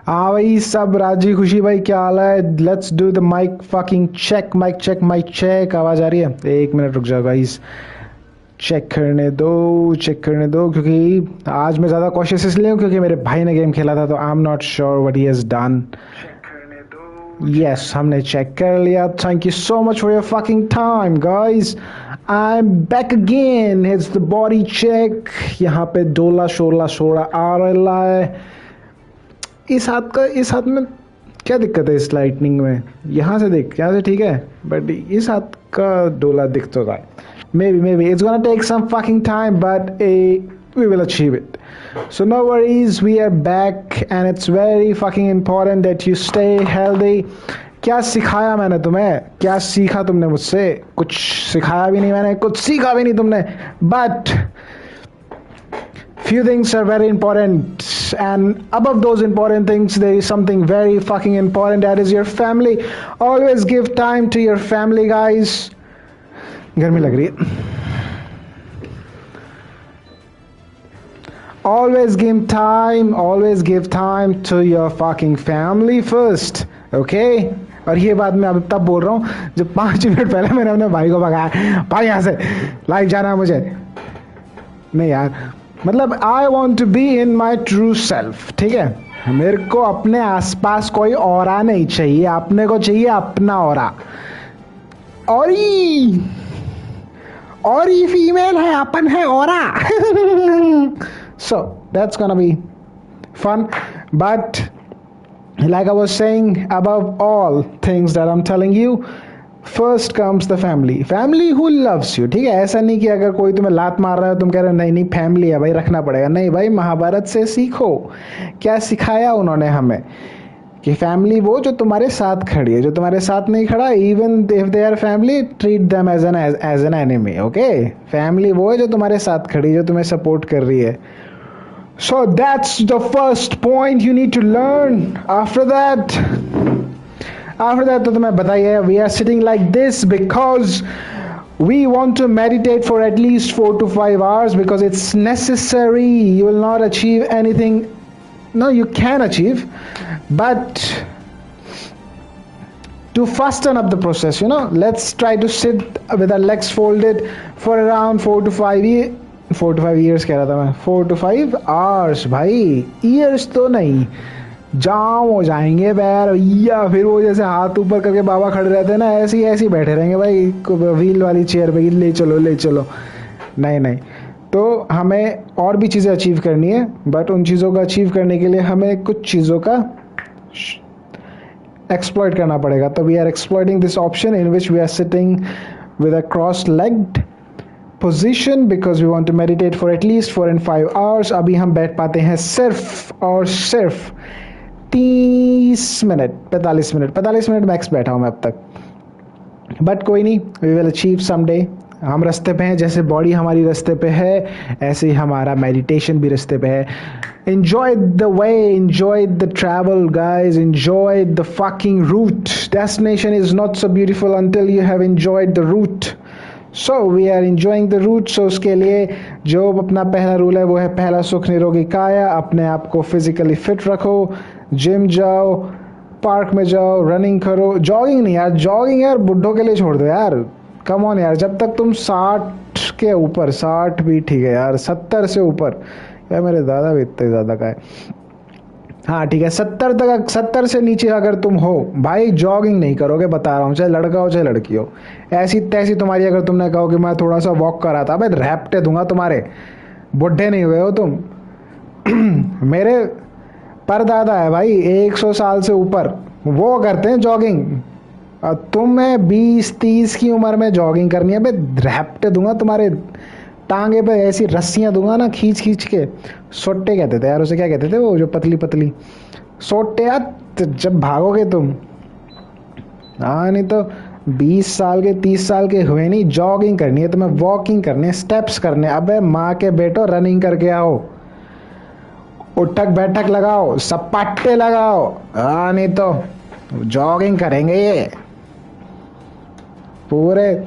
हाँ भाई सब राजी खुशी भाई क्या हाल है। Let's do the mic fucking check mic check. आवाज आ रही है? 1 मिनट रुक जाओ गाइस, चेक करने दो क्योंकि आज मैं ज़्यादा कॉशियस इसलिए हूँ क्योंकि मेरे भाई ने गेम खेला था तो I am not sure what he has done. Yes हमने चेक कर लिया। Thank you so much for your fucking time guys. I am back again, it's the body check. यहाँ पे डोला शोला शोरा आ रहा है। इस हाथ में क्या दिक्कत है? इस लाइटनिंग में यहाँ से देख, यहाँ से ठीक है, बट इस हाथ का डोला दिख तो रहा है। maybe it's gonna take some fucking time but we will achieve it, so no worries, we are back and it's very fucking important that you stay healthy. क्या सिखाया मैंने तुम्हें? क्या सीखा तुमने मुझसे? कुछ सिखाया भी नहीं मैंने, कुछ सीखा भी नहीं तुमने, but few things are very important, and above those important things there is something very fucking important, that is your family. Always give time to your family guys. गर्मी लग रही है। always give time to your fucking family first, okay? और ये बात मैं अब तब बोल रहा हूँ जब 5 मिनट पहले मैंने अपने भाई को भगाया, भाई यहाँ से लाइव जाना है मुझे। नहीं यार, मतलब I want to be in my true self, ठीक है? मेरे को अपने आसपास कोई औरा नहीं चाहिए, अपने को चाहिए अपना औरा। और ये फीमेल है, अपन है औरा। So that's gonna be fun, but like I was saying, above all things that I'm telling you, first comes the family who loves you, ठीक है? ऐसा नहीं कि अगर कोई तुम्हें लात मार रहा है तुम कह रहे हो नहीं फैमिली है भाई रखना पड़ेगा। नहीं भाई, महाभारत से सीखो। क्या सिखाया उन्होंने हमें कि फैमिली वो जो तुम्हारे साथ खड़ी है, जो तुम्हारे साथ नहीं खड़ा, even if they are family treat them as an enemy, okay? Family वो है जो तुम्हारे साथ खड़ी है, जो तुम्हें सपोर्ट कर रही है। So that's the first point you need to learn. After that तो तुम्हें बताइए, we are sitting like this because we want to meditate for at least 4 to 5 hours because it's necessary. You will not achieve anything. No, you can achieve, but to fasten up the process, let's try to sit with our legs folded for around 4 to 5 years. 4 to 5 years कह रहा था मैं, 4 to 5 hours भाई, years तो नहीं, जाम हो जाएंगे पैर, या फिर वो जैसे हाथ ऊपर करके बाबा खड़े रहते हैं ना, ऐसे ही बैठे रहेंगे भाई व्हील वाली चेयर पे, ले चलो। नहीं, तो हमें और भी चीज़ें अचीव करनी है, बट उन चीज़ों को अचीव करने के लिए हमें कुछ चीज़ों का एक्सप्लॉइट करना पड़ेगा। तो we are exploiting this option in which we are sitting with a cross legged position because we want to meditate for at least 4 and 5 hours. अभी हम बैठ पाते हैं सिर्फ और सिर्फ 45 मिनट मैक्स बैठा हूँ मैं अब तक, बट कोई नहीं, we will achieve someday. हम रास्ते पे हैं, जैसे बॉडी हमारी रास्ते पे है ऐसे ही हमारा मेडिटेशन भी रास्ते पे है। Enjoy the way, enjoy the travel guys, enjoy the fucking route. Destination is not so beautiful until you have enjoyed the route. So we are enjoying the route. So उसके लिए जो अपना पहला रूल है वो है पहला सुख निरोगी काया। अपने आप को फिजिकली फिट रखो, जिम जाओ, पार्क में जाओ, रनिंग करो। जॉगिंग नहीं यार, जॉगिंग यार बुड्ढों के लिए छोड़ दो यार, कम ऑन यार। जब तक तुम 60 के ऊपर, 60 भी ठीक है यार, 70 से ऊपर, यार मेरे दादा भी इतने ज़्यादा का है, हाँ ठीक है 70 से नीचे अगर तुम हो भाई, जॉगिंग नहीं करोगे, बता रहा हूँ, चाहे लड़का हो चाहे लड़की हो। ऐसी तैसी तुम्हारी अगर तुमने कहो कि मैं थोड़ा सा वॉक कर रहा था, भाई रैप्टे दूंगा तुम्हारे, बुढ़े नहीं हुए हो तुम। मेरे परदादा है भाई 100 साल से ऊपर, वो करते हैं जॉगिंग, और तुम्हें 20-30 की उम्र में जॉगिंग करनी है, भाई रैप्टे दूंगा तुम्हारे टांगे पे, ऐसी रस्सियां दूंगा ना खींच के। सोटे कहते थे यार उसे, क्या कहते थे वो जो पतली सोटे यार, जब भागोगे तुम। हाँ नहीं तो 20 साल के 30 साल के हुए नहीं, जॉगिंग करनी है तुम्हें, वॉकिंग करनी है, स्टेप्स करने। अबे माँ के बेटो रनिंग करके आओ, उठक बैठक लगाओ, सपाटे लगाओ। हाँ नहीं तो जॉगिंग करेंगे ये पूरे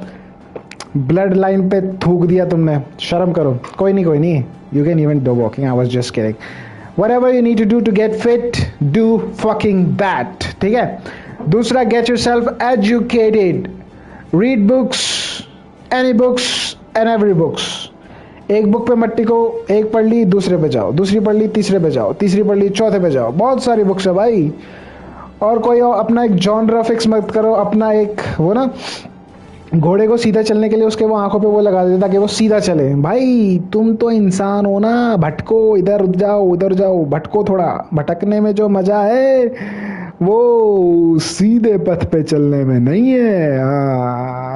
ब्लड लाइन पे थूक दिया तुमने, शर्म करो। कोई नहीं, you can even do walking, I was just kidding. whatever you need to do to get fit, do fucking that. ठीक है. दूसरा, get yourself educated. Read books, any books and every books. एक बुक पे मट्टी को, एक पढ़ ली दूसरे पे जाओ, दूसरी पढ़ ली तीसरे पे जाओ, तीसरी पढ़ ली चौथे पे जाओ. बहुत सारी बुक्स है भाई. और कोई अपना एक जॉनरा फिक्स मत करो. अपना एक वो ना, घोड़े को सीधा चलने के लिए उसके वो आंखों पे वो लगा देता ताकि वो सीधा चले. भाई तुम तो इंसान हो ना, भटको, इधर जाओ उधर जाओ, भटको थोड़ा. भटकने में जो मजा है वो सीधे पथ पे चलने में नहीं है.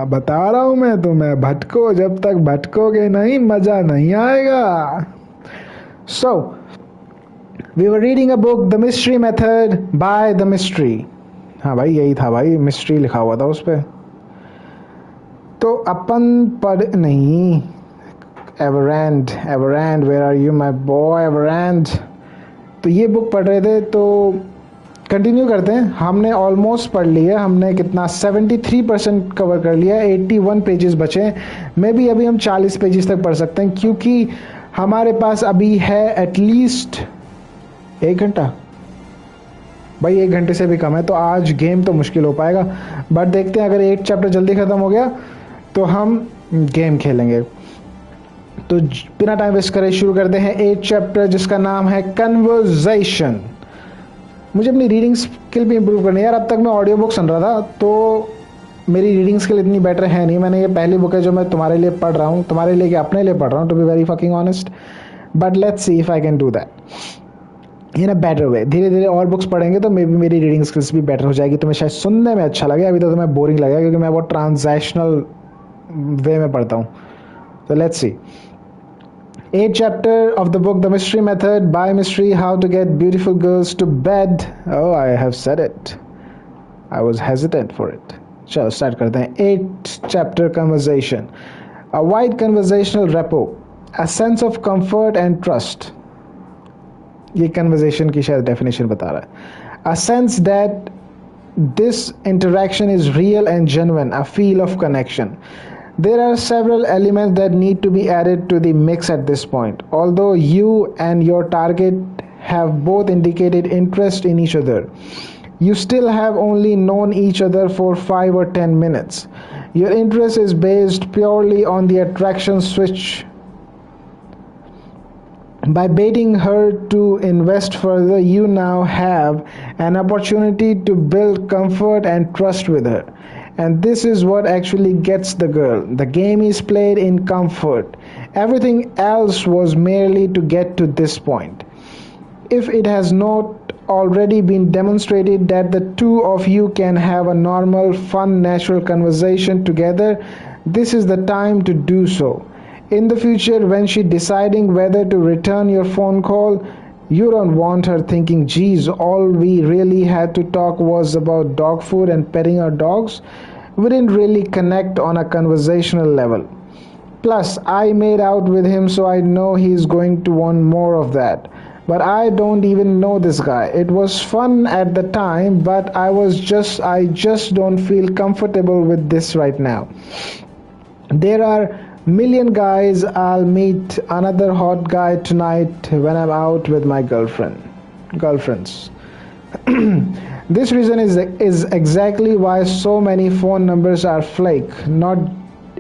बता रहा हूं मैं तुम्हें, भटको. जब तक भटकोगे नहीं मजा नहीं आएगा. So we were reading a book, the mystery method by the mystery. हाँ भाई यही था भाई, मिस्ट्री लिखा हुआ था उस पर. तो अपन पढ़ नहीं, Everand, Everand where are you my boy Everand. तो ये बुक पढ़ रहे थे. तो कंटिन्यू करते हैं. हमने ऑलमोस्ट पढ़ लिया. हमने कितना 73% कवर कर लिया. 81 पेजेस बचे. मे बी अभी हम 40 पेजेस तक पढ़ सकते हैं, क्योंकि हमारे पास अभी है एटलीस्ट 1 घंटा. भाई 1 घंटे से भी कम है. तो आज गेम तो मुश्किल हो पाएगा, बट देखते हैं. अगर 8 चैप्टर जल्दी ख़त्म हो गया तो हम गेम खेलेंगे. तो बिना टाइम वेस्ट करे शुरू करते हैं 8 चैप्टर, जिसका नाम है कन्वर्सेशन. मुझे अपनी रीडिंग स्किल भी इम्प्रूव करनी है यार. अब तक मैं ऑडियो बुक सुन रहा था, तो मेरी रीडिंग स्किल इतनी बेटर है नहीं. मैंने ये पहली बुक है जो मैं तुम्हारे लिए पढ़ रहा हूँ, तुम्हारे लिए कि अपने लिए पढ़ रहा हूँ, to be very fucking honest. But let's see if I can do that in a better way. धीरे धीरे और बुक्स पढ़ेंगे तो मे बी मेरी रीडिंग स्किल्स भी बेटर हो जाएगी. तुम्हें शायद सुनने में अच्छा लगे. अभी तो तुम्हें बोरिंग लगेगा क्योंकि मैं बहुत ट्रांजैक्शनल वे में पढ़ता हूँ. तो let's C. 8th chapter of the book, The Mystery Method by Mystery, How to Get Beautiful Girls to Bed. Oh, I have said it. I was hesitant for it. चलो start करते हैं. 8th chapter, Conversation. A wide conversational rapport, a sense of comfort and trust. ये conversation की शायद definition बता रहा है. A sense that this interaction is real and genuine, a feel of connection. There are several elements that need to be added to the mix at this point. Although you and your target have both indicated interest in each other, you still have only known each other for 5 or 10 minutes. Your interest is based purely on the attraction switch. By baiting her to invest further, you now have an opportunity to build comfort and trust with her. And this is what actually gets the girl. The game is played in comfort. Everything else was merely to get to this point. If it has not already been demonstrated that the two of you can have a normal, fun, natural conversation together, this is the time to do so. In the future, when she's deciding whether to return your phone call, you don't want her thinking, geez, all we really had to talk was about dog food and petting our dogs. We didn't really connect on a conversational level. Plus, I made out with him, so I know he's going to want more of that. But I don't even know this guy. It was fun at the time, but I just don't feel comfortable with this right now. There are million guys. I'll meet another hot guy tonight when I'm out with my girlfriends. This reason is exactly why so many phone numbers are flake, not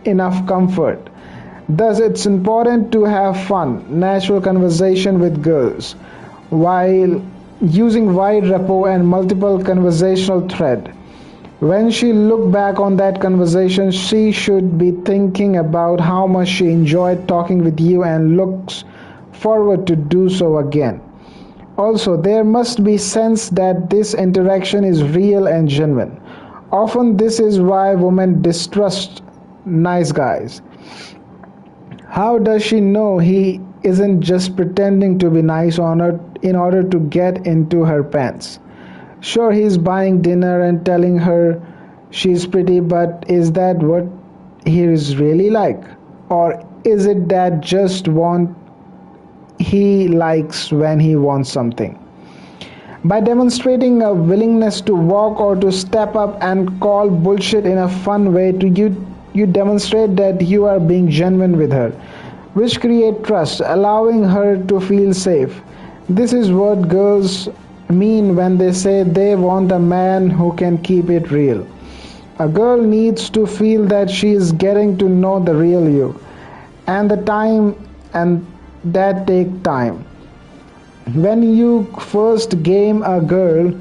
enough comfort. Thus, it's important to have fun, natural conversation with girls, while using wide rapport and multiple conversational thread. When she look back on that conversation, she should be thinking about how much she enjoyed talking with you and looks forward to do so again. Also, there must be sense that this interaction is real and genuine. Often this is why women distrust nice guys. How does she know he isn't just pretending to be nice on her in order to get into her pants? Sure, he's buying dinner and telling her she's pretty, but is that what he is really like? Or is it that just want he likes when he wants something? By demonstrating a willingness to walk or to step up and call bullshit in a fun way, you demonstrate that you are being genuine with her, which create trust, allowing her to feel safe. This is what girls mean when they say they want a man who can keep it real. A girl needs to feel that she is getting to know the real you, and the time and that take time. When you first game a girl,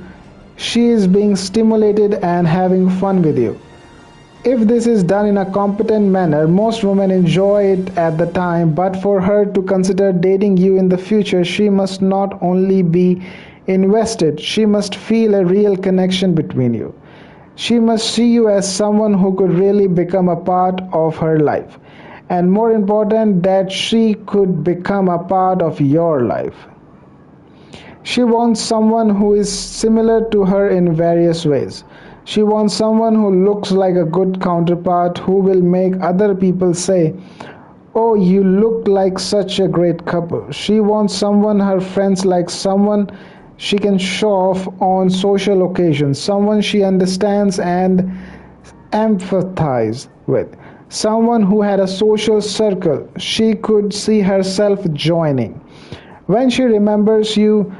she is being stimulated and having fun with you. If this is done in a competent manner, most women enjoy it at the time, but for her to consider dating you in the future, she must not only be invested, she must feel a real connection between you. She must see you as someone who could really become a part of her life. And more important, that she could become a part of your life. She wants someone who is similar to her in various ways. She wants someone who looks like a good counterpart, who will make other people say, "Oh, you look like such a great couple." She wants someone her friends like, someone she can show off on social occasions, someone she understands and empathize with, someone who had a social circle she could see herself joining. When she remembers you,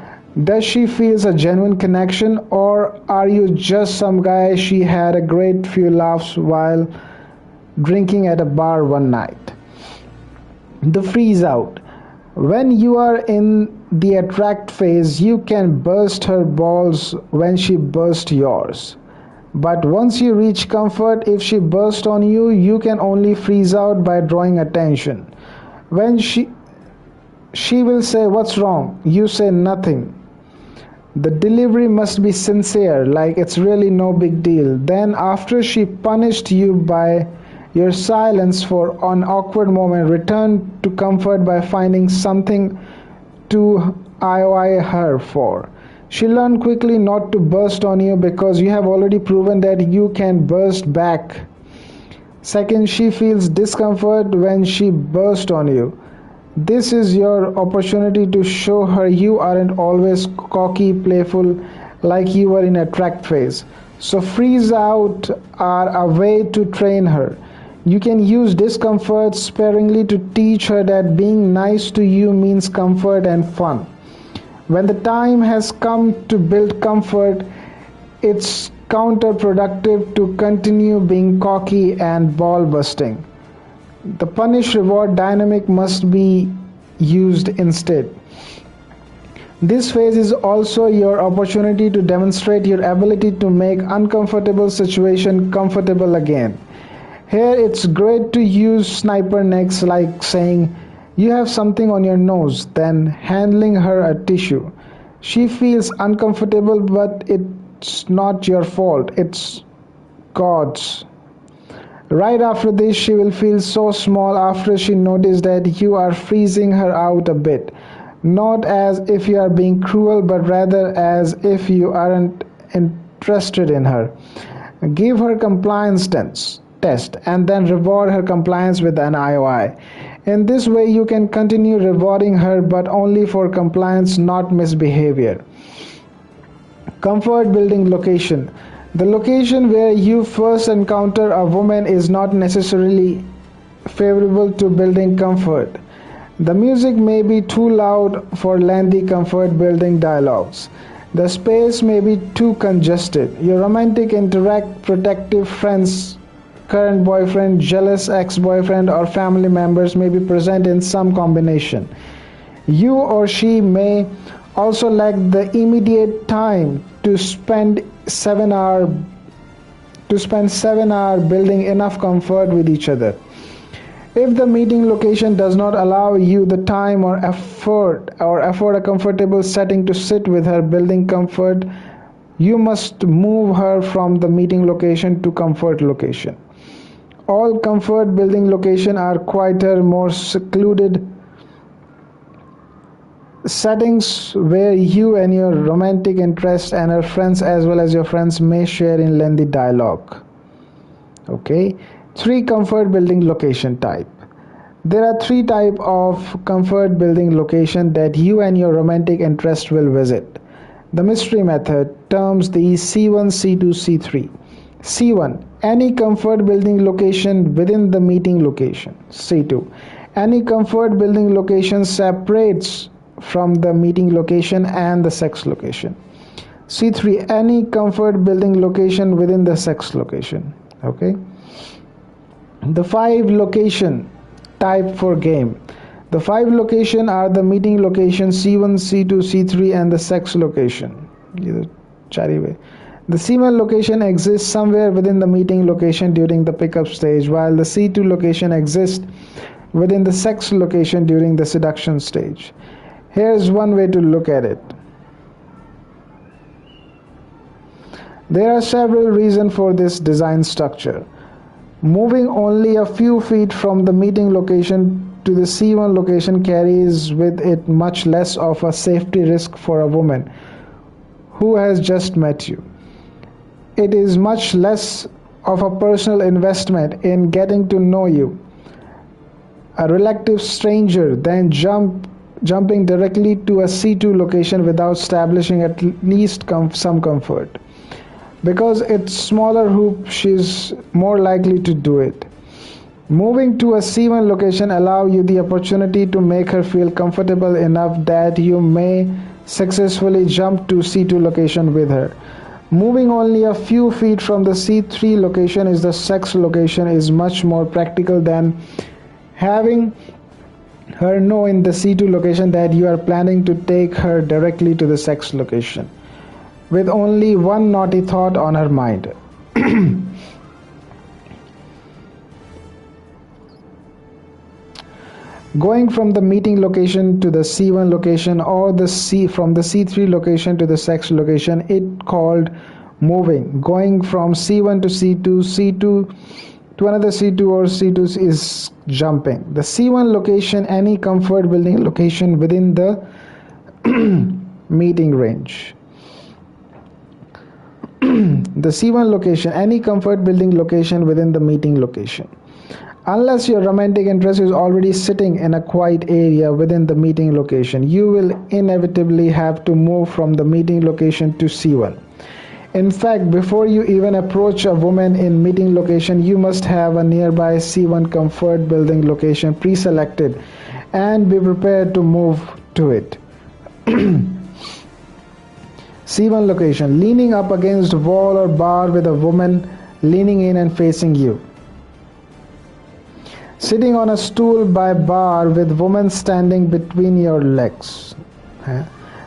does she feel a genuine connection, or are you just some guy she had a great few laughs while drinking at a bar one night? The freeze out. When you are in the attract phase, you can burst her balls when she bursts yours. But once you reach comfort, if she bursts on you, you can only freeze out by drawing attention. When she will say, "What's wrong?" You say nothing. The delivery must be sincere, like it's really no big deal. Then, after she punished you by your silence for an awkward moment, return to comfort by finding something to IOI her for. She learned quickly not to burst on you because you have already proven that you can burst back. Second, she feels discomfort when she bursts on you. This is your opportunity to show her you aren't always cocky, playful, like you were in a track phase. So freeze out are a way to train her. You can use discomfort sparingly to teach her that being nice to you means comfort and fun. When the time has come to build comfort, it's counterproductive to continue being cocky and ball busting. The punish reward dynamic must be used instead. This phase is also your opportunity to demonstrate your ability to make uncomfortable situation comfortable again. Here it's great to use sniper necks, like saying, "You have something on your nose," then handling her a tissue. She feels uncomfortable, but it's not your fault, it's God's. Right after this, she will feel so small after she notices that you are freezing her out a bit. Not as if you are being cruel, but rather as if you aren't interested in her. Give her compliance test and then reward her compliance with an IOI. In this way, you can continue rewarding her, but only for compliance, not misbehavior. Comfort building location. The location where you first encounter a woman is not necessarily favorable to building comfort. The music may be too loud for lengthy comfort building dialogues. The space may be too congested. Your romantic interact protective friends, current boyfriend, jealous ex-boyfriend, or family members may be present in some combination. You or she may also lack the immediate time to spend 7 hours building enough comfort with each other. If the meeting location does not allow you the time or afford a comfortable setting to sit with her building comfort, you must move her from the meeting location to comfort location. All comfort building locations are quieter, more secluded settings where you and your romantic interest and her friends as well as your friends may share in lengthy dialogue. Okay. 3 comfort building location type. There are 3 type of comfort building location that you and your romantic interest will visit. The mystery method terms these C1, C2, C3. C1, any comfort building location within the meeting location. C2, any comfort building location separates from the meeting location and the sex location. C3, any comfort building location within the sex location. Okay. The 5 location type for game. The 5 location are the meeting location C1, C2, C3 and the sex location. The C1 location exists somewhere within the meeting location during the pickup stage, while the C2 location exists within the sex location during the seduction stage. Here's one way to look at it. There are several reasons for this design structure. Moving only a few feet from the meeting location to the C1 location carries with it much less of a safety risk for a woman who has just met you. It is much less of a personal investment in getting to know you, a relative stranger, than jumping directly to a C2 location without establishing at least some comfort. Because it's smaller hoop, she's more likely to do it. Moving to a C1 location allows you the opportunity to make her feel comfortable enough that you may successfully jump to C2 location with her. Moving only a few feet from the C3 location is the sex location is much more practical than having her know in the C2 location that you are planning to take her directly to the sex location with only one naughty thought on her mind. Going from the meeting location to the C1 location or from the C3 location to the sex location, it called moving. Going from C1 to C2, C2 to another C2 or C2 is jumping. The C1 location, any comfort building location within the meeting range. The C1 location, any comfort building location within the meeting location. Unless your romantic interest is already sitting in a quiet area within the meeting location, you will inevitably have to move from the meeting location to C1. In fact, before you even approach a woman in meeting location, you must have a nearby C1 comfort building location pre-selected and be prepared to move to it. C1 location, leaning up against a wall or bar with a woman leaning in and facing you. Sitting on a stool by bar with woman standing between your legs.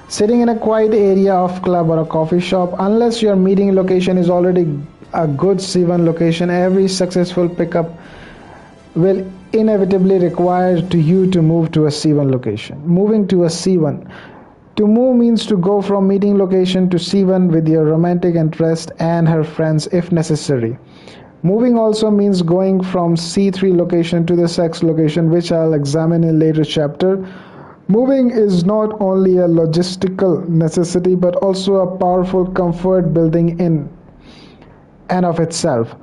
Sitting in a quiet area of club or a coffee shop. Unless your meeting location is already a good C1 location, every successful pickup will inevitably require you to move to a C1 location. Moving to a C1. To move means to go from meeting location to C1 with your romantic interest and her friends if necessary. Moving also means going from C3 location to the sex location, which I'll examine in later chapter. Moving is not only a logistical necessity but also a powerful comfort building in and of itself.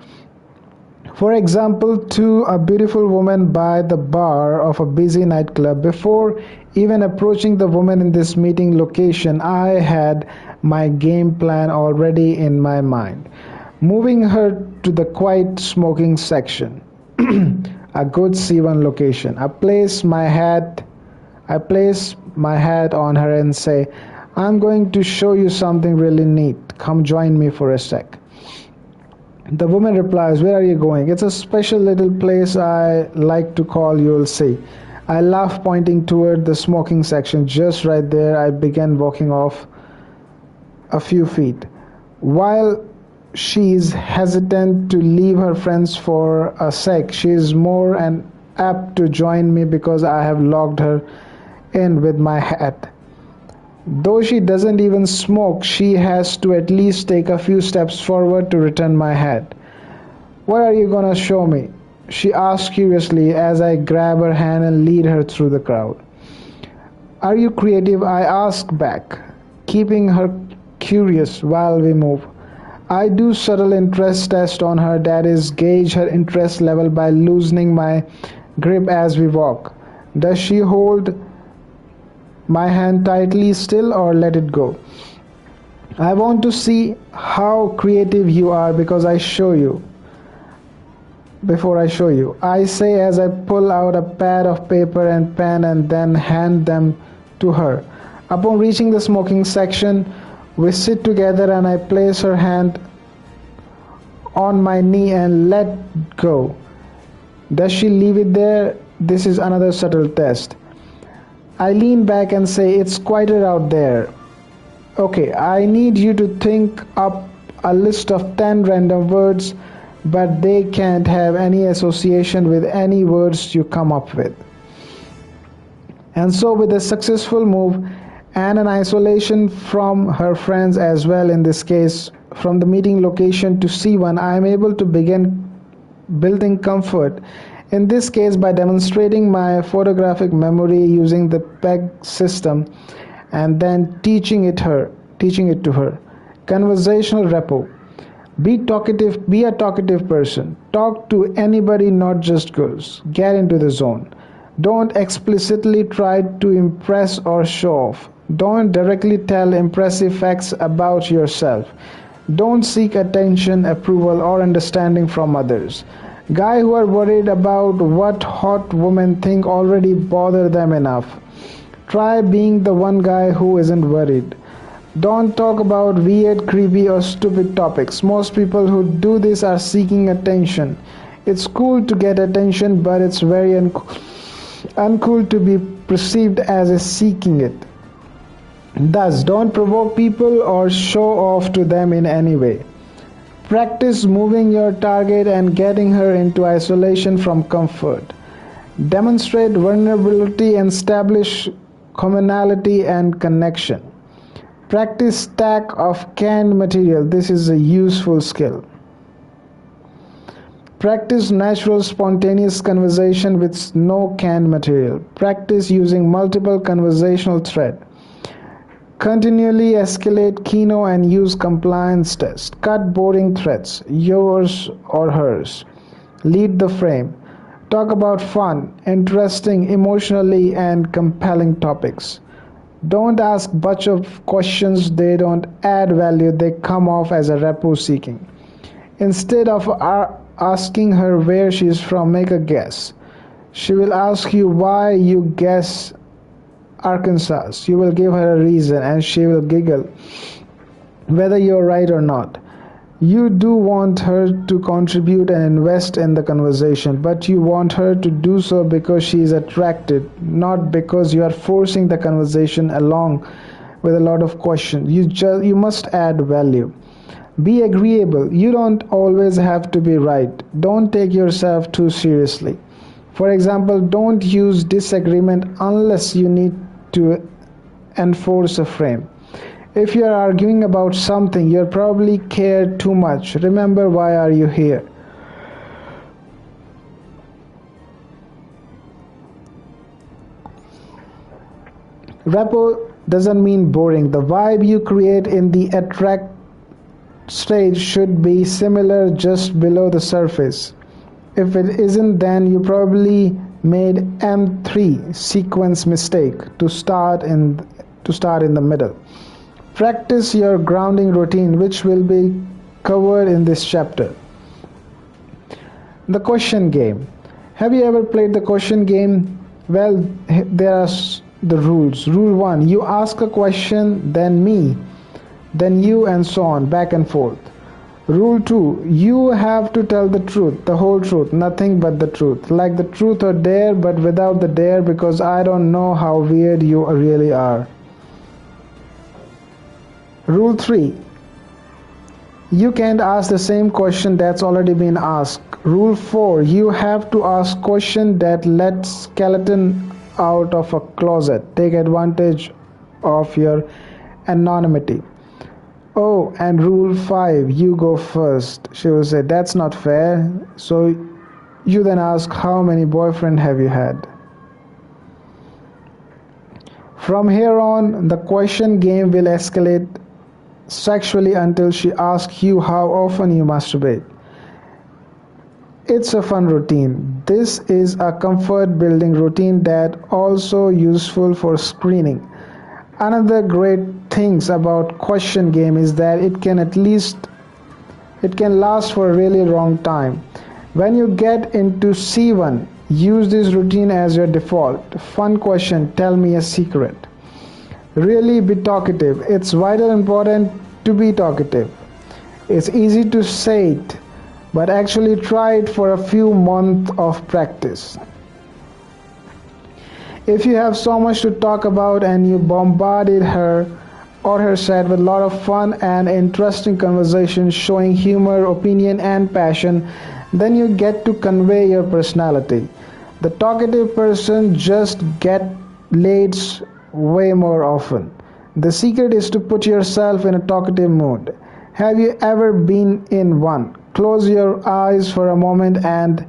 For example, to a beautiful woman by the bar of a busy nightclub, before even approaching the woman in this meeting location, I had my game plan already in my mind. Moving her to the quiet smoking section, a good C1 location. I place my hat on her and say, I'm going to show you something really neat. Come join me for a sec. The woman replies, where are you going? It's a special little place I like to call, you'll see. I laugh, pointing toward the smoking section. Just right there, I began walking off a few feet. While she is hesitant to leave her friends for a sec, she is more and apt to join me because I have locked her in with my hat. Though she doesn't even smoke, she has to at least take a few steps forward to return my hat. What are you gonna show me? She asks curiously as I grab her hand and lead her through the crowd. Are you creative? I ask back, keeping her curious while we move. I do subtle interest test on her, that is, gauge her interest level by loosening my grip as we walk. Does she hold my hand tightly still or let it go? I want to see how creative you are before I show you. I say as I pull out a pad of paper and pen and then hand them to her. Upon reaching the smoking section, we sit together and I place her hand on my knee and let go. Does she leave it there? This is another subtle test. I lean back and say, it's quieter out there. Okay, I need you to think up a list of 10 random words, but they can't have any association with any words you come up with. And so, with a successful move and an isolation from her friends as well, in this case, from the meeting location to C1, I am able to begin building comfort. In this case, by demonstrating my photographic memory using the PEG system and then teaching it to her. Conversational rapport. Be talkative, be a talkative person. Talk to anybody, not just girls. Get into the zone. Don't explicitly try to impress or show off. Don't directly tell impressive facts about yourself. Don't seek attention, approval, or understanding from others. Guys who are worried about what hot women think already bother them enough. Try being the one guy who isn't worried. Don't talk about weird, creepy, or stupid topics. Most people who do this are seeking attention. It's cool to get attention, but it's very uncool to be perceived as a seeking it. Thus, don't provoke people or show off to them in any way. Practice moving your target and getting her into isolation from comfort. Demonstrate vulnerability and establish commonality and connection. Practice stack of canned material. This is a useful skill. Practice natural spontaneous conversation with no canned material. Practice using multiple conversational threads. Continually escalate Kino and use compliance tests. Cut boring threads, yours or hers. Lead the frame. Talk about fun, interesting, emotionally and compelling topics. Don't ask bunch of questions, they don't add value, they come off as a rapport seeking. Instead of asking her where she is from, make a guess. She will ask you why you guess Arkansas. You will give her a reason and she will giggle, whether you're right or not. You do want her to contribute and invest in the conversation, but you want her to do so because she is attracted, not because you are forcing the conversation along with a lot of questions. You must add value. Be agreeable. You don't always have to be right. Don't take yourself too seriously. For example, don't use disagreement unless you need to enforce a frame. If you are arguing about something, you probably care too much. Remember, why are you here? Rapport doesn't mean boring. The vibe you create in the attract stage should be similar, just below the surface. If it isn't, then you probably made M3 sequence mistake to start in the middle. Practice your grounding routine, which will be covered in this chapter. The question game. Have you ever played the question game? Well, there are the rules. Rule 1, you ask a question, then me, then you, and so on, back and forth. Rule 2, you have to tell the truth, the whole truth, nothing but the truth. Like the truth or dare, but without the dare, because I don't know how weird you really are. Rule 3, you can't ask the same question that's already been asked. Rule 4, you have to ask question that let skeleton out of a closet. Take advantage of your anonymity. Oh, and rule 5, you go first. She will say, that's not fair. So you then ask, how many boyfriends have you had? From here on, the question game will escalate sexually until she asks you how often you masturbate. It's a fun routine. This is a comfort building routine that also useful for screening. Another great things about question game is that it can last for a really long time. When you get into C1, use this routine as your default. Fun question, tell me a secret. Really be talkative. It's vital important to be talkative. It's easy to say it, but actually try it for a few months of practice. If you have so much to talk about and you bombarded her or her set with a lot of fun and interesting conversations showing humor, opinion, and passion, then you get to convey your personality. The talkative person just get laid way more often. The secret is to put yourself in a talkative mood. Have you ever been in one? Close your eyes for a moment and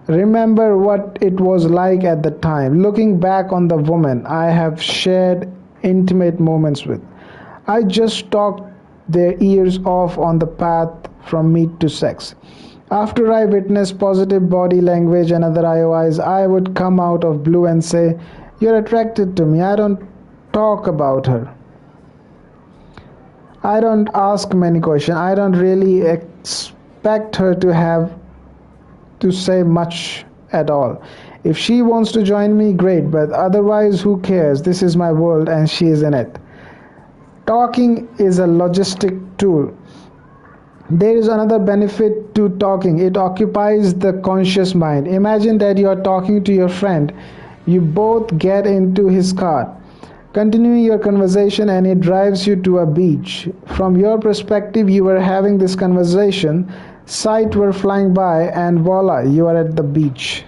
remember what it was like at the time. Looking back on the woman I have shared intimate moments with, I just talked their ears off on the path from meat to sex. After I witnessed positive body language and other IOIs, I would come out of blue and say, "You're attracted to me." I don't talk about her. I don't ask many questions. I don't really expect her to have to say much at all. If she wants to join me, great, but otherwise, who cares? This is my world and she is in it. Talking is a logistic tool. There is another benefit to talking. It occupies the conscious mind. Imagine that you are talking to your friend. You both get into his car, continuing your conversation, and it drives you to a beach. From your perspective, you were having this conversation, sight were flying by, and voila, you are at the beach.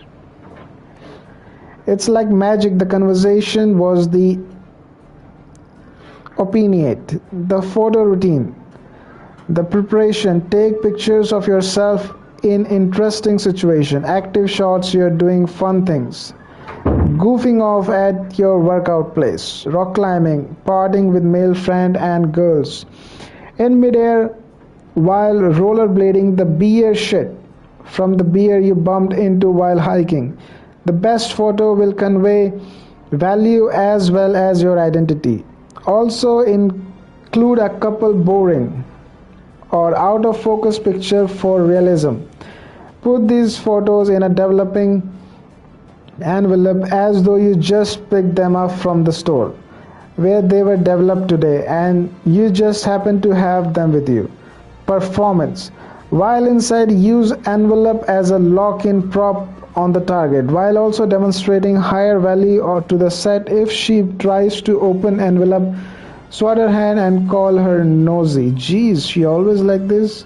It's like magic. The conversation was the opinionate, the photo routine, the preparation. Take pictures of yourself in interesting situation, active shots, you're doing fun things, goofing off at your workout place, rock climbing, partying with male friend and girls, in midair while rollerblading, the beer shit from the beer you bumped into while hiking. The best photo will convey value as well as your identity. Also include a couple boring or out of focus picture for realism. Put these photos in a developing envelope as though you just picked them up from the store where they were developed today and you just happen to have them with you. Performance. While inside, use envelope as a lock-in prop on the target while also demonstrating higher value or to the set. If she tries to open envelope, swat her hand and call her nosy. Geez, she always like this.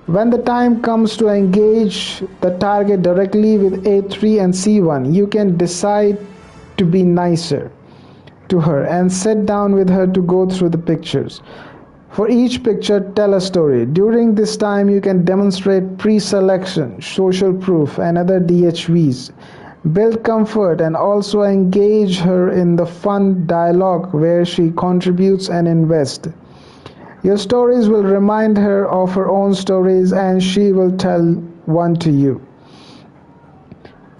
When the time comes to engage the target directly with A3 and C1, you can decide to be nicer to her and sit down with her to go through the pictures. For each picture, tell a story. During this time, you can demonstrate pre-selection, social proof, and other DHVs. Build comfort and also engage her in the fun dialogue where she contributes and invests. Your stories will remind her of her own stories and she will tell one to you.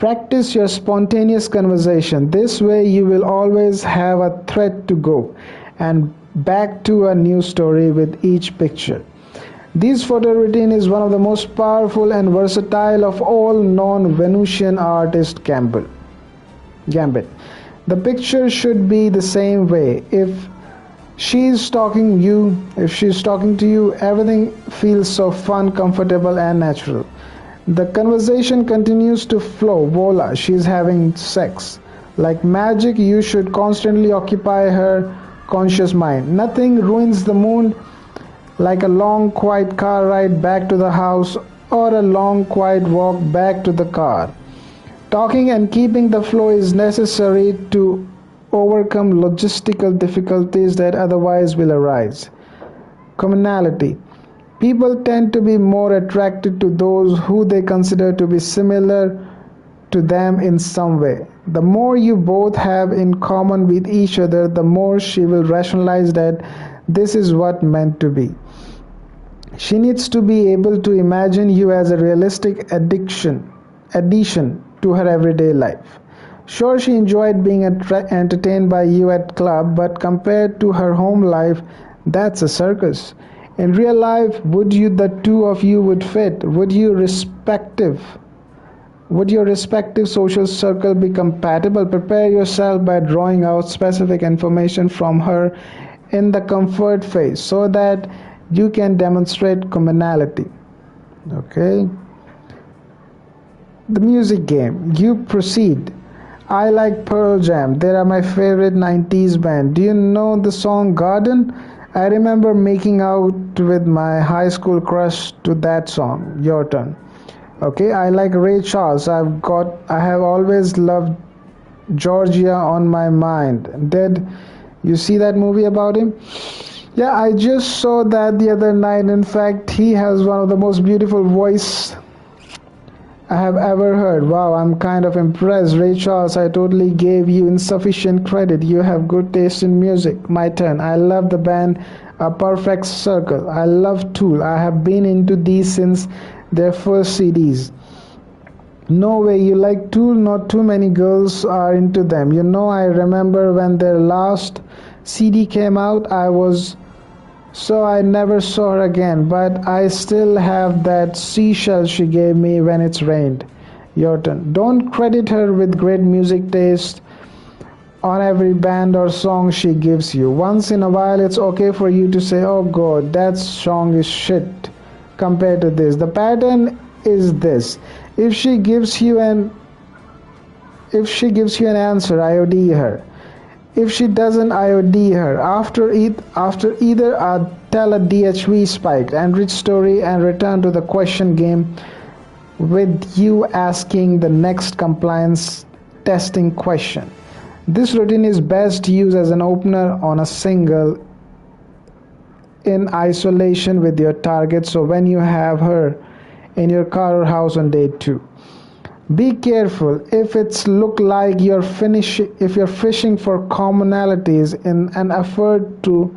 Practice your spontaneous conversation. This way you will always have a thread to go and back to a new story with each picture. This photo routine is one of the most powerful and versatile of all non-Venusian artist gambit. The picture should be the same way. If she's talking to you, everything feels so fun, comfortable, and natural. The conversation continues to flow. Voila, she's having sex. Like magic, you should constantly occupy her conscious mind. Nothing ruins the mood like a long quiet car ride back to the house or a long quiet walk back to the car. Talking and keeping the flow is necessary to overcome logistical difficulties that otherwise will arise. Commonality. People tend to be more attracted to those who they consider to be similar to them in some way. The more you both have in common with each other, the more she will rationalize that this is what meant to be. She needs to be able to imagine you as a realistic addition to her everyday life. Sure, she enjoyed being entertained by you at club, but compared to her home life, that's a circus. In real life, would you the two of you would fit? Would you respective Would your respective social circle be compatible? Prepare yourself by drawing out specific information from her in the comfort phase so that you can demonstrate commonality. Okay. The music game. You proceed. I like Pearl Jam. They are my favorite 90s band. Do you know the song Garden? I remember making out with my high school crush to that song. Your turn. Okay, I like Ray Charles. I have always loved Georgia on my mind. Did you see that movie about him? Yeah, I just saw that the other night. In fact, he has one of the most beautiful voice I have ever heard. Wow, I'm kind of impressed. Ray Charles, I totally gave you insufficient credit. You have good taste in music. My turn. I love the band A Perfect Circle. I love Tool. I have been into these since their first CDs. No way, you like Tool? Not too many girls are into them. You know, I remember when their last CD came out, I never saw her again, but I still have that seashell she gave me when it's rained. Your turn. Don't credit her with great music taste on every band or song she gives you. Once in a while, it's okay for you to say, oh god, that song is shit compared to this. The pattern is this. If she gives you an answer, IOD her. If she doesn't, IOD her. After either, tell a DHV spiked, enrich story, and return to the question game with you asking the next compliance testing question. This routine is best used as an opener on a single in isolation with your target, so when you have her in your car or house on day 2. Be careful if it's look like if you're fishing for commonalities in an effort to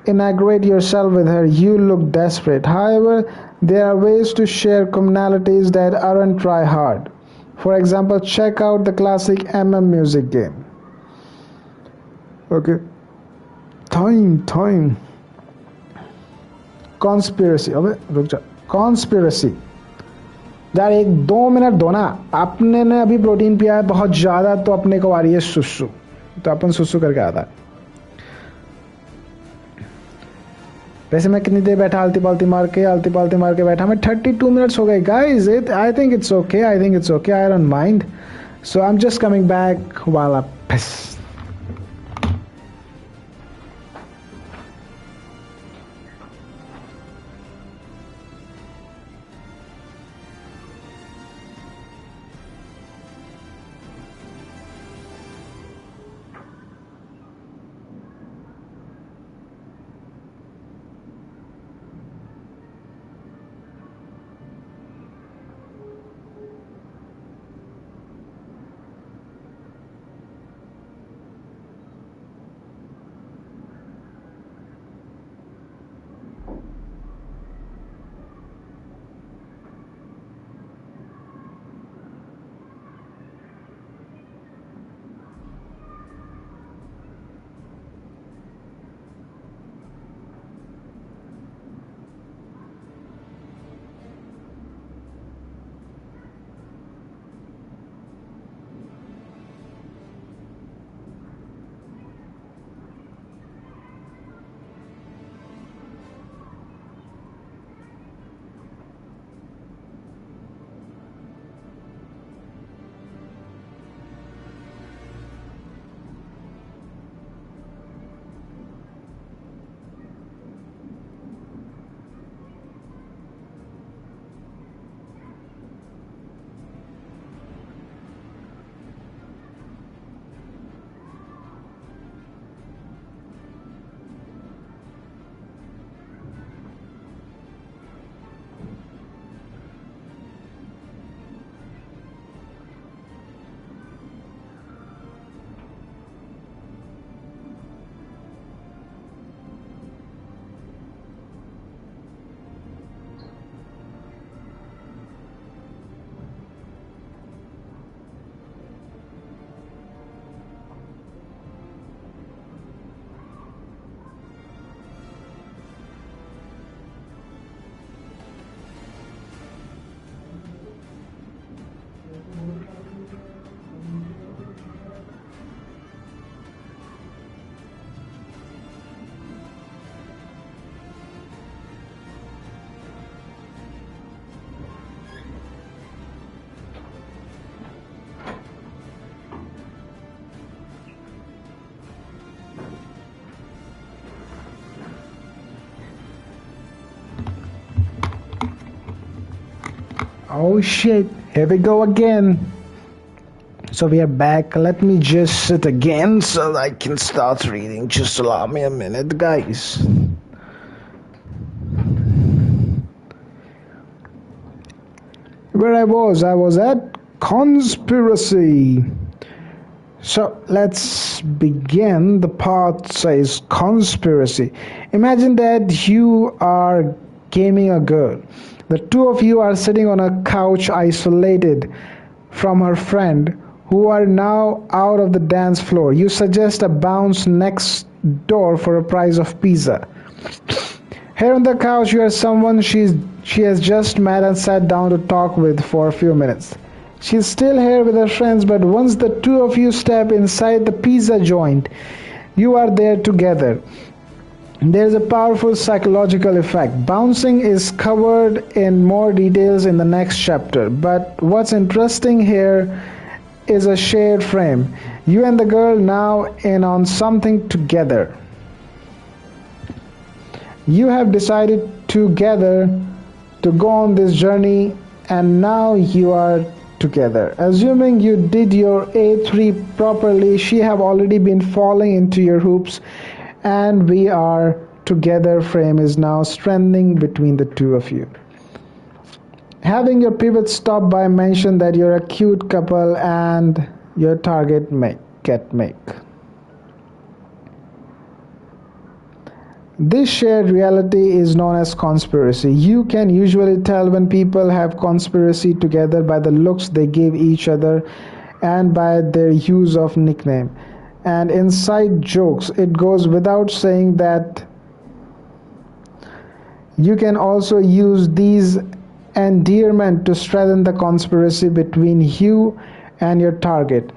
integrate yourself with her, you look desperate. However, there are ways to share commonalities that aren't try hard. For example, check out the classic music game. Okay. Time. Conspiracy. अबे रुक जा. Conspiracy. यार 1-2 minute दो ना. आपने ने अभी protein पिया है बहुत ज़्यादा, तो अपने को आ रही है सुसु. तो अपन सुसु करके आता है. वैसे मैं कितनी देर बैठा आलती पालती मार के बैठा. मैं 32 मिनट्स हो गए guys. I think it's okay. I don't mind. So I am just coming back while I piss. Oh shit, here we go again. So we are back. Let me just sit again so I can start reading. Just allow me a minute, guys. Where I was at conspiracy. So let's begin. The part says conspiracy. Imagine that you are gaming a girl. The two of you are sitting on a couch isolated from her friend who are now out of the dance floor. You suggest a bounce next door for a price of pizza. Here on the couch you are someone she has just met and sat down to talk with for a few minutes. She's still here with her friends, but once the two of you step inside the pizza joint, you are there together. There's a powerful psychological effect. Bouncing is covered in more details in the next chapter, but what's interesting here is a shared frame. You and the girl now in on something together. You have decided together to go on this journey, and now you are together. Assuming you did your A3 properly, she have already been falling into your hoops, and we are together frame is now strengthening between the two of you. Having your pivot stop by mention that you're a cute couple and your target get make. This shared reality is known as conspiracy. You can usually tell when people have conspiracy together by the looks they give each other and by their use of nickname and inside jokes. It goes without saying that you can also use these endearment to strengthen the conspiracy between you and your target.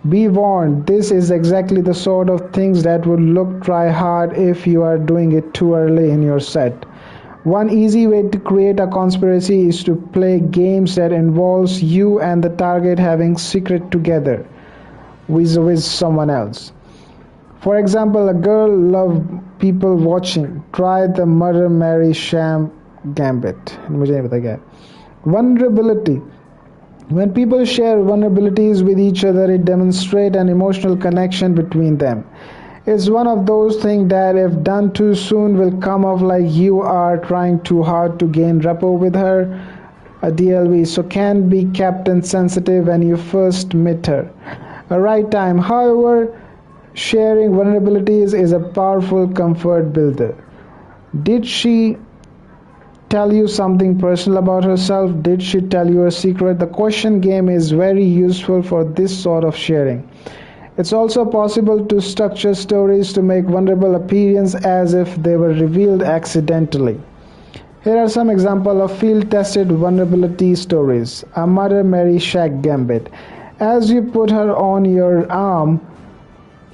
Be warned, this is exactly the sort of things that would look try hard if you are doing it too early in your set. One easy way to create a conspiracy is to play games that involves you and the target having secret together with someone else. For example, a girl loves people watching. Try the murder Mary sham gambit. मुझे नहीं पता क्या है. Vulnerability. When people share vulnerabilities with each other, it demonstrates an emotional connection between them. It's one of those things that, if done too soon, will come off like you are trying too hard to gain rapport with her. A DLV, so can be kept insensitive when you first meet her. A right time. However, sharing vulnerabilities is a powerful comfort builder. Did she tell you something personal about herself? Did she tell you a secret? The question game is very useful for this sort of sharing. It's also possible to structure stories to make vulnerable appearance as if they were revealed accidentally. Here are some examples of field-tested vulnerability stories. A murder Mary shag gambit. As you put her on your arm,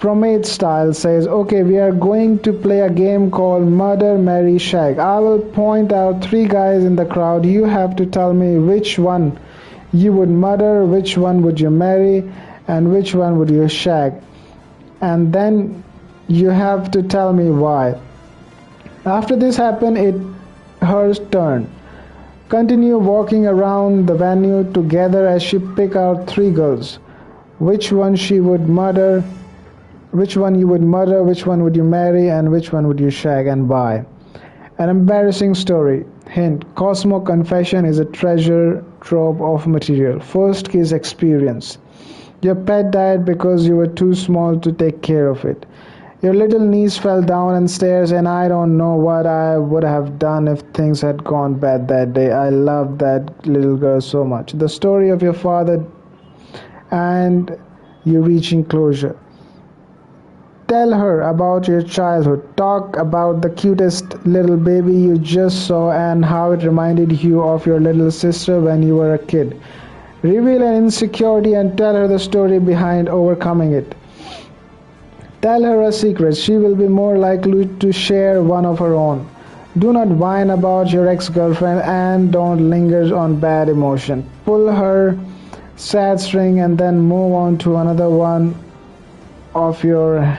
Promate style says, okay, we are going to play a game called Murder, Marry, Shag. I will point out 3 guys in the crowd. You have to tell me which one you would murder, which one would you marry, and which one would you shag. And then you have to tell me why. After this happens, it's her turn. Continue walking around the venue together as she pick out 3 girls. Which one she would murder, which one you would murder, which one would you marry, and which one would you shag and why. An embarrassing story. Hint, Cosmo Confession is a treasure trove of material. First kiss experience. Your pet died because you were too small to take care of it. Your little niece fell down and stairs, and I don't know what I would have done if things had gone bad that day. I loved that little girl so much. The story of your father and you reaching closure. Tell her about your childhood. Talk about the cutest little baby you just saw and how it reminded you of your little sister when you were a kid. Reveal an insecurity and tell her the story behind overcoming it. Tell her a secret. She will be more likely to share one of her own. Do not whine about your ex-girlfriend and don't linger on bad emotion. Pull her sad string and then move on to another one of your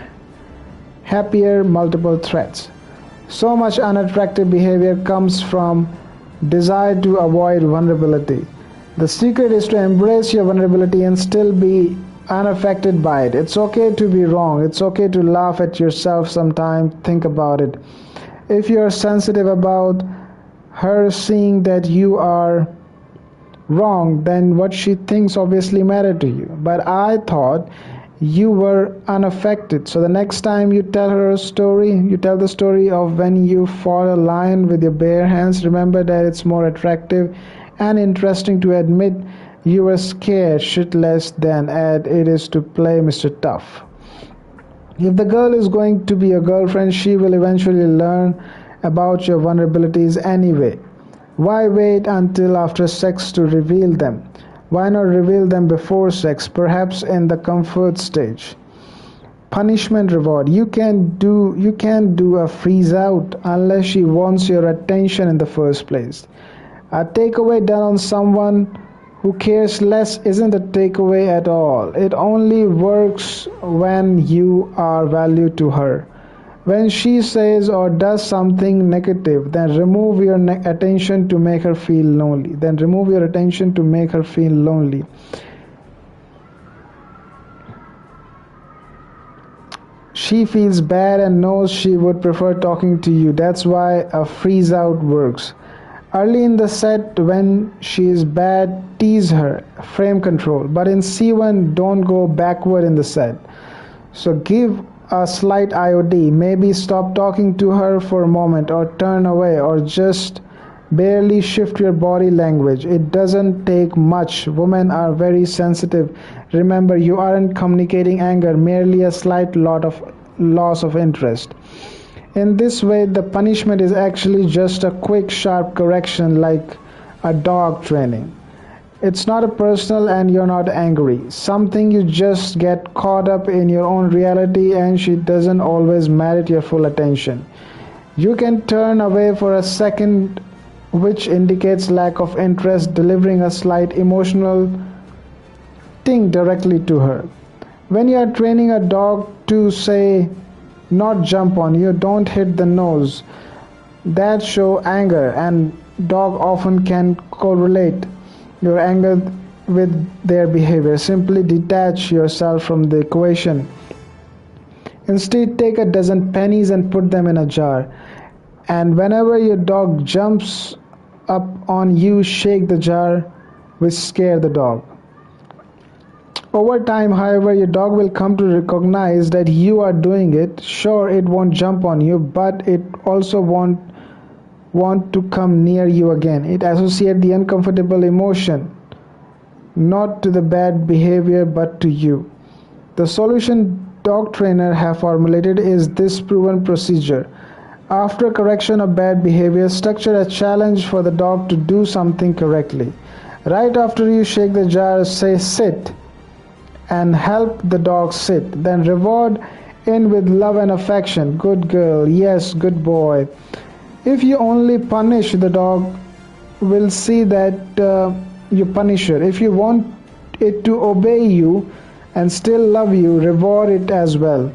happier multiple threats. So much unattractive behavior comes from desire to avoid vulnerability. The secret is to embrace your vulnerability and still be unaffected by it. It's okay to be wrong. It's okay to laugh at yourself sometimes. Think about it. If you're sensitive about her seeing that you are wrong, then what she thinks obviously matter to you. But I thought you were unaffected. So the next time you tell her a story, you tell the story of when you fought a lion with your bare hands, remember that it's more attractive and interesting to admit you were scared shitless than it is to play Mr. Tough. If the girl is going to be your girlfriend, she will eventually learn about your vulnerabilities anyway. Why wait until after sex to reveal them? Why not reveal them before sex, perhaps in the comfort stage? Punishment reward. You can't do a freeze out unless she wants your attention in the first place. A takeaway done on someone who cares less isn't a takeaway at all. It only works when you are value to her. When she says or does something negative, then remove your attention to make her feel lonely. She feels bad and knows she would prefer talking to you. That's why a freeze out works. Early in the set, when she is bad, tease her, frame control. But in C1, don't go backward in the set. So give a slight IOD, maybe stop talking to her for a moment, or turn away, or just barely shift your body language. It doesn't take much. Women are very sensitive. Remember, you aren't communicating anger, merely a slight loss of interest. In this way, the punishment is actually just a quick, sharp correction, like a dog training. It's not a personal and you're not angry. Something you just get caught up in your own reality and she doesn't always merit your full attention. You can turn away for a second, which indicates lack of interest, delivering a slight emotional ting directly to her. When you are training a dog to say, not jump on you, don't hit the nose, that show anger, and dog often can correlate your anger with their behavior. Simply detach yourself from the equation. Instead, take a dozen pennies and put them in a jar. And whenever your dog jumps up on you, shake the jar, which scare the dog. Over time, however, your dog will come to recognize that you are doing it. Sure, it won't jump on you, but it also won't want to come near you again. It associates the uncomfortable emotion not to the bad behavior but to you. The solution dog trainer have formulated is this proven procedure. After correction of bad behavior, structure a challenge for the dog to do something correctly. Right after you shake the jar, say sit and help the dog sit. Then reward in with love and affection. Good girl, yes, good boy. If you only punish, the dog will see that you punish her. If you want it to obey you and still love you, reward it as well.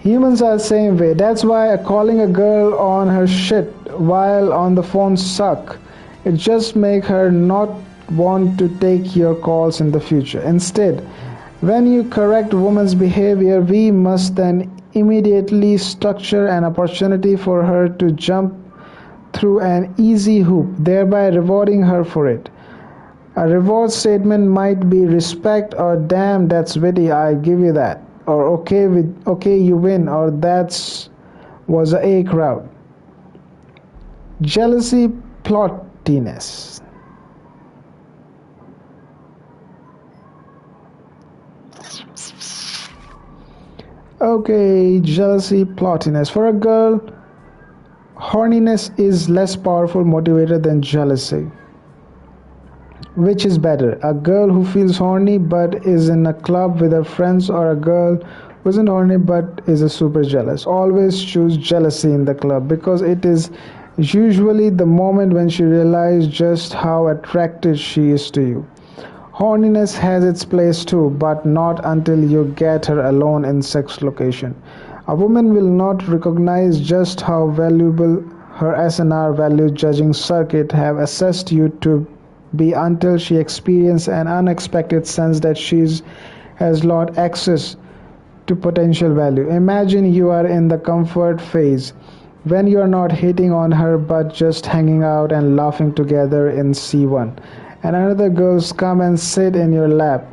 Humans are the same way. That's why calling a girl on her shit while on the phone suck. It just make her not want to take your calls in the future. Instead, when you correct woman's behavior, we must then immediately structure an opportunity for her to jump through an easy hoop, thereby rewarding her for it. A reward statement might be respect or damn that's witty, I give you that, or okay you win, or that's was a crowd. Jealousy plottiness. Okay, jealousy plottiness. For a girl, horniness is less powerful motivator than jealousy. Which is better, a girl who feels horny but is in a club with her friends, or a girl who isn't horny but is a super jealous? Always choose jealousy in the club, because it is usually the moment when she realizes just how attracted she is to you. Horniness has its place too, but not until you get her alone in sex location. A woman will not recognize just how valuable her SNR value judging circuit have assessed you to be until she experiences an unexpected sense that she has lost access to potential value. Imagine you are in the comfort phase when you are not hitting on her but just hanging out and laughing together in C1, and another girls come and sit in your lap.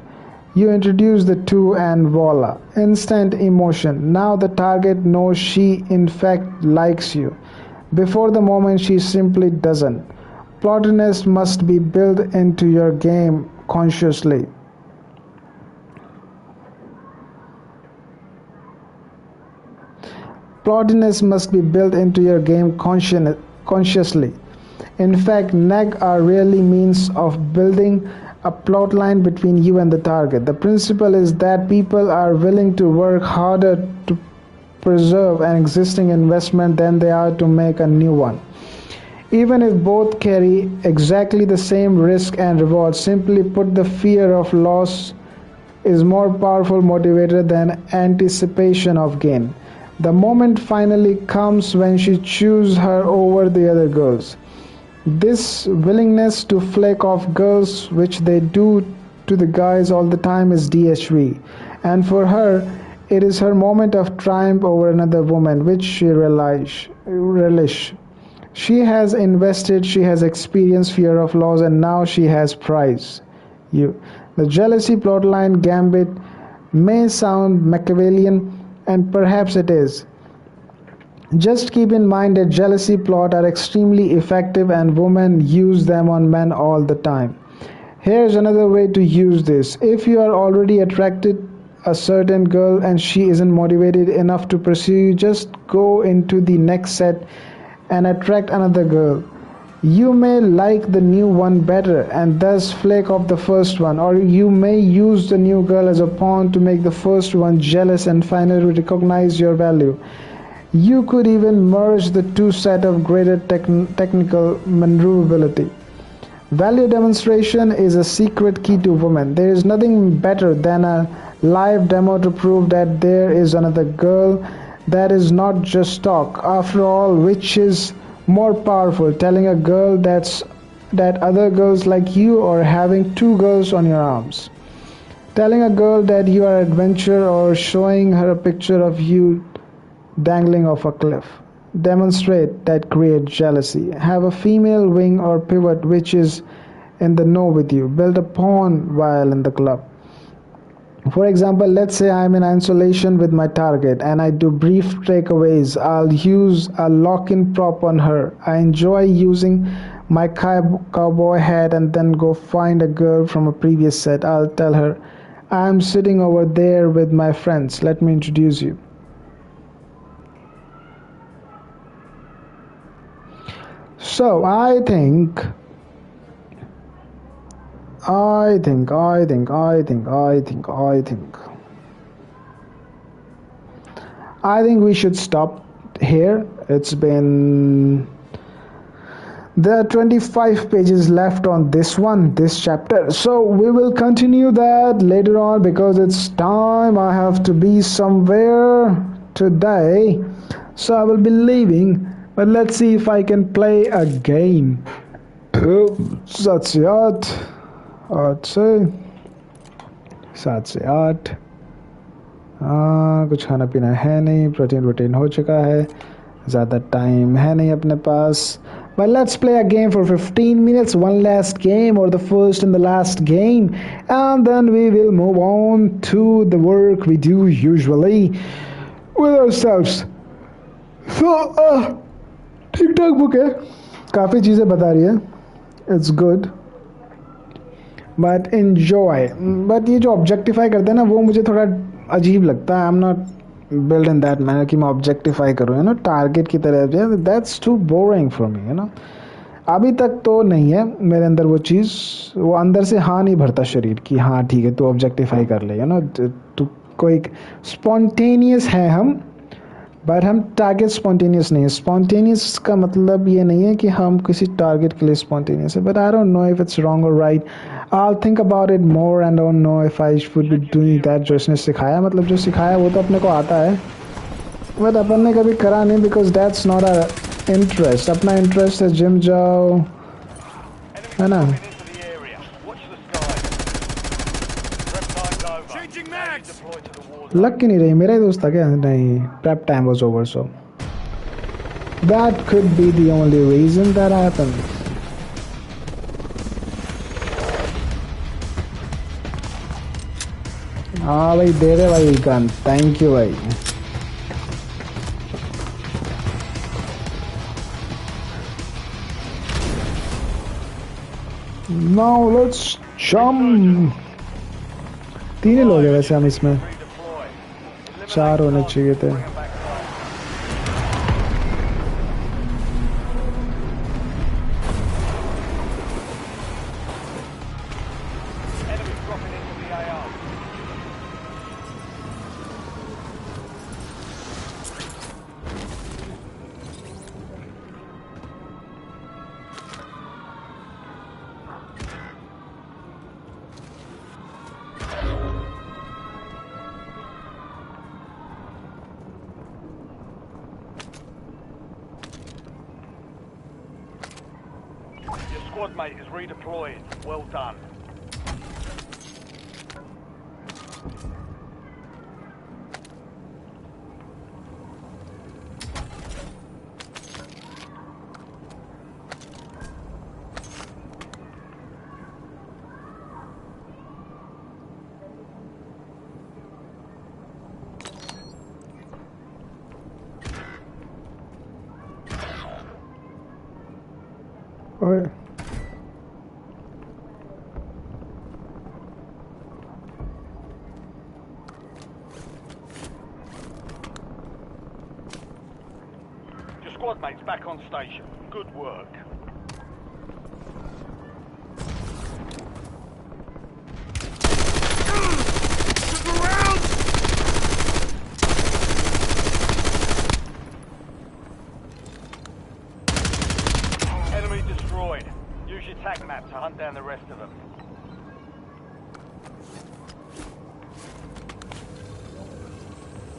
You introduce the two and voila, instant emotion. Now the target knows she in fact likes you. Before the moment she simply doesn't. Plottiness must be built into your game consciously. Plottiness must be built into your game consciously. In fact, neg are really means of building a plot line between you and the target. The principle is that people are willing to work harder to preserve an existing investment than they are to make a new one. Even if both carry exactly the same risk and reward, simply put, the fear of loss is more powerful motivator than anticipation of gain. The moment finally comes when she chooses her over the other girls. This willingness to flake off girls, which they do to the guys all the time, is DHV. And for her, it is her moment of triumph over another woman, which she relish. She has invested, she has experienced fear of loss, and now she has prize. You. The jealousy plotline gambit may sound Machiavellian, and perhaps it is. Just keep in mind that jealousy plots are extremely effective and women use them on men all the time. Here's another way to use this. If you are already attracted a certain girl and she isn't motivated enough to pursue you, just go into the next set and attract another girl. You may like the new one better and thus flake off the first one, or you may use the new girl as a pawn to make the first one jealous and finally recognize your value. You could even merge the two set of greater technical maneuverability. Value demonstration is a secret key to women. There is nothing better than a live demo to prove that there is another girl. That is not just talk. After all, which is more powerful, telling a girl that other girls like you, or having two girls on your arms? Telling a girl that you are adventure, or showing her a picture of you dangling off a cliff? Demonstrate that create jealousy. Have a female wing or pivot which is in the know with you. Build a pawn while in the club. For example, let's say I'm in isolation with my target and I do brief takeaways. I'll use a lock-in prop on her. I enjoy using my cowboy hat and then go find a girl from a previous set. I'll tell her, I'm sitting over there with my friends. Let me introduce you. So I think we should stop here. There are 25 pages left on this chapter. So we will continue that later on because it's time. I have to be somewhere today. So I will be leaving. But let's see if I can play a game. सात से आठ कुछ खाना पीना है नहीं, protein हो चुका है, ज़्यादा टाइम है नहीं अपने पास. But let's play a game for 15 minutes, one last game, or the first and the last game, and then we will move on to the work we do usually with ourselves. So ठीक ठाक book है, काफ़ी चीज़ें बता रही है, it's good but enjoy. But ये जो ऑब्जेक्टिफाई करते हैं ना, वो मुझे थोड़ा अजीब लगता है. I am not build in that manner कि मैं ऑब्जेक्टिफाई करूँ, यू नो, टारगेट की तरह. That's too boring for me, you know. अभी तक तो नहीं है मेरे अंदर वो चीज़, वो अंदर से हाँ नहीं भरता शरीर कि हाँ ठीक है तू ऑब्जेक्टिफाई कर ले, यू नो. तू कोई स्पॉन्टेनियस है हम, बट हम टारगेट स्पॉन्टेनियस नहीं है. स्पॉन्टेनियस का मतलब ये नहीं है कि हम किसी टारगेट के लिए स्पॉन्टेनियस है. But I don't know if it's wrong और right. I think about it more and don't know if I should be doing that. जो इसने सिखाया, मतलब जो सिखाया वो तो अपने को आता है, बट अपन ने कभी करा नहीं because that's not a interest. अपना इंटरेस्ट है जिम जाओ, है ना. लग क्यों नहीं रही? मेरा ही दोस्त था क्या? नहीं, prep time was over, so that could be the only reason that happened. हाँ भाई, दे दे भाई गन, थैंक यू भाई. Now let's jump. 3 ही लोग हैं वैसे हम इसमें, 4 होने चाहिए थे. Squad mate is redeployed. Well done. ओए Your squad mate's back on station. Good work. Enemy destroyed. Use your tac map to hunt down the rest of them.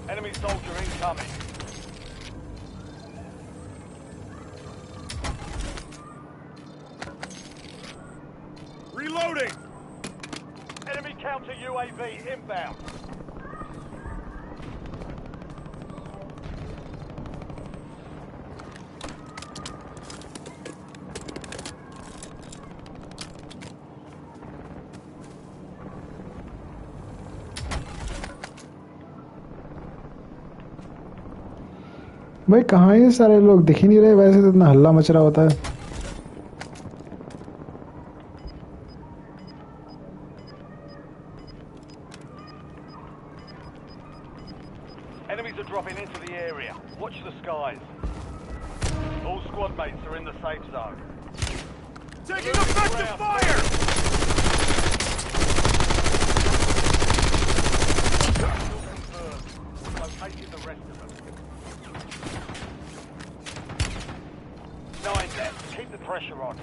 Enemy soldier incoming. Reloading! Enemy counter UAV inbound. भाई कहाँ ये सारे लोग? दिख ही नहीं रहे, वैसे तो इतना हल्ला मच रहा होता है. Enemies are dropping into the area. Watch the skies. All squad mates are in the safe zone. Taking effective fire! Located the rest of them. 9 left. Keep the pressure on.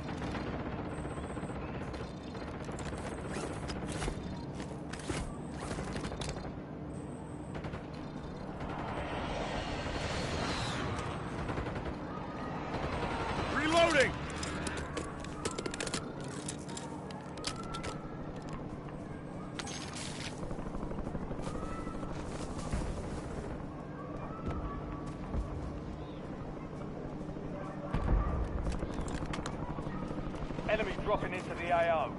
Reloading! Enemy dropping into the AO.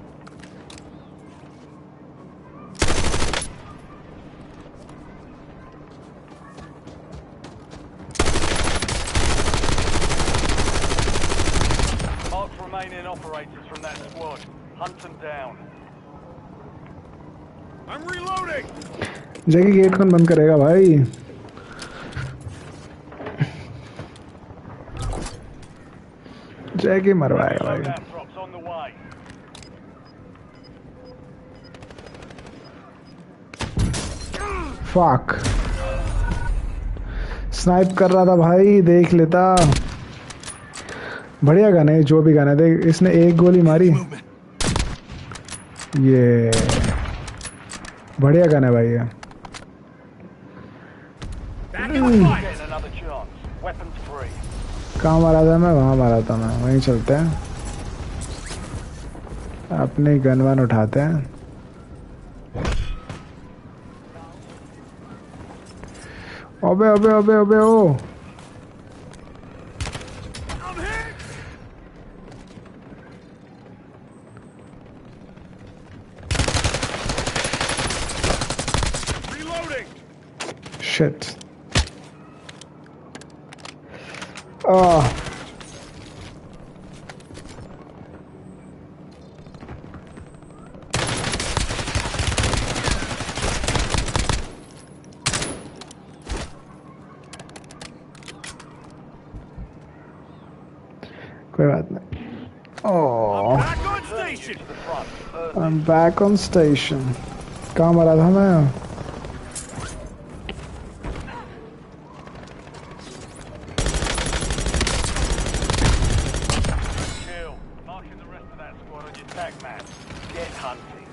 Mark remaining operators from that squad. Hunt them down. I'm reloading! जगह gate कौन बंद करेगा भाई? जगह मरवाएगा भाई. Loadout drops on the way. Fuck, snipe कर रहा था भाई, देख लेता. बढ़िया गन है, जो भी गन है. देख, इसने एक गोली मारी. ये बढ़िया गन है भाई ये. Getting another chance. Weapons free. कहाँ मारा था मैं? वहाँ मारा था मैं. वहीं चलते हैं, अपने गन वन उठाते हैं. अबे अबे अबे अबे ओ I'm hit! Reloading! शिट आह कोई बात नहीं ओह Back on station! To the front. I'm back on station कहाँ मरा था मैं Kill. Marking the rest of that squad on your tag map. Get hunting.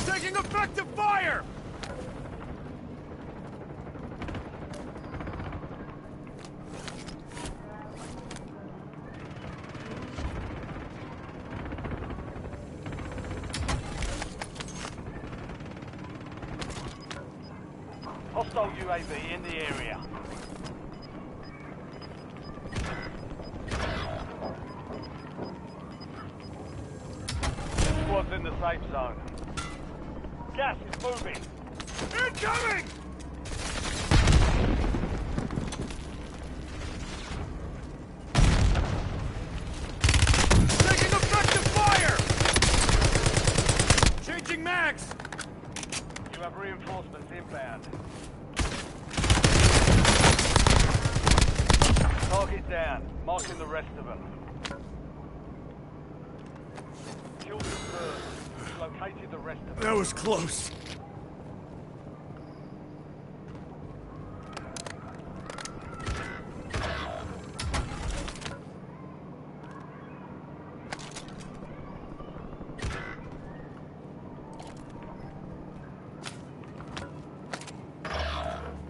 Taking effective fire! Hostile UAV in the area. Squad's in the safe zone. Gas is moving. Incoming! Taking effective fire! Changing mags! You have reinforcements inbound. Target down. Marking the rest of them. Kill the third. Located the rest of them. That was close.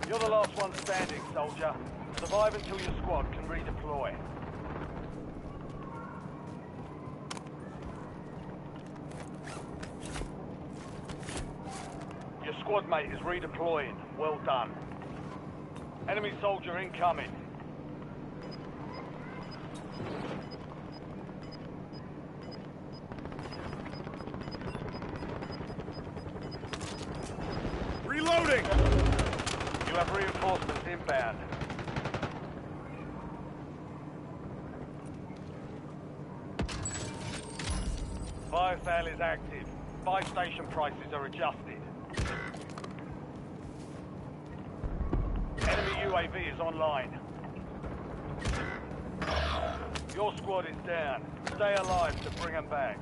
You're the last one standing, soldier. Survive until your squad can redeploy. Your squad mate is redeploying. Well done. Enemy soldier incoming. Reloading! You have reinforcements inbound. Fire sale is active. Buy station prices are adjusted. Enemy UAV is online. Your squad is down. Stay alive to bring them back.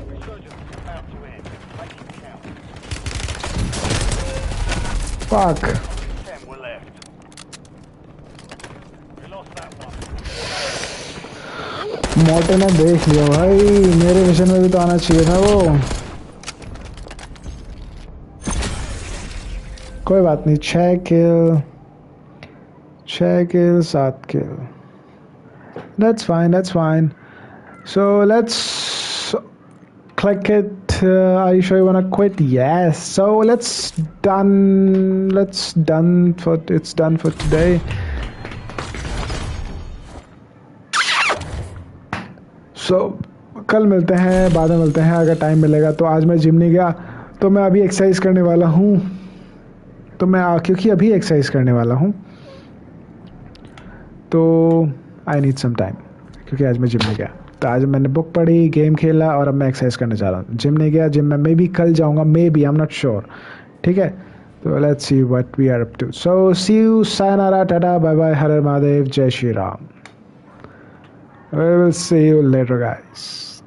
Resurgence is about to end. Make it count. fuck 10 were left. We lost that one. मोटे ने देख लिया भाई मेरे vision में भी तो आना चाहिए था वो कोई बात नहीं 6 किल 7 किल that's fine so let's click it are you sure you wanna quit yes so it's done for today so कल मिलते हैं बाद में मिलते हैं अगर टाइम मिलेगा तो आज मैं जिम नहीं गया तो मैं अभी एक्सरसाइज करने वाला हूँ तो मैं क्योंकि अभी एक्सरसाइज करने वाला हूँ तो आई नीड सम टाइम क्योंकि आज मैं जिम नहीं गया तो आज मैंने बुक पढ़ी गेम खेला और अब मैं एक्सरसाइज करने जा रहा हूँ जिम नहीं गया जिम में मे बी कल जाऊँगा maybe I am not sure ठीक है तो let's see what we are up to so see you sayonara tata bye bye हर हर महादेव जय Shri Ram we will see you later guys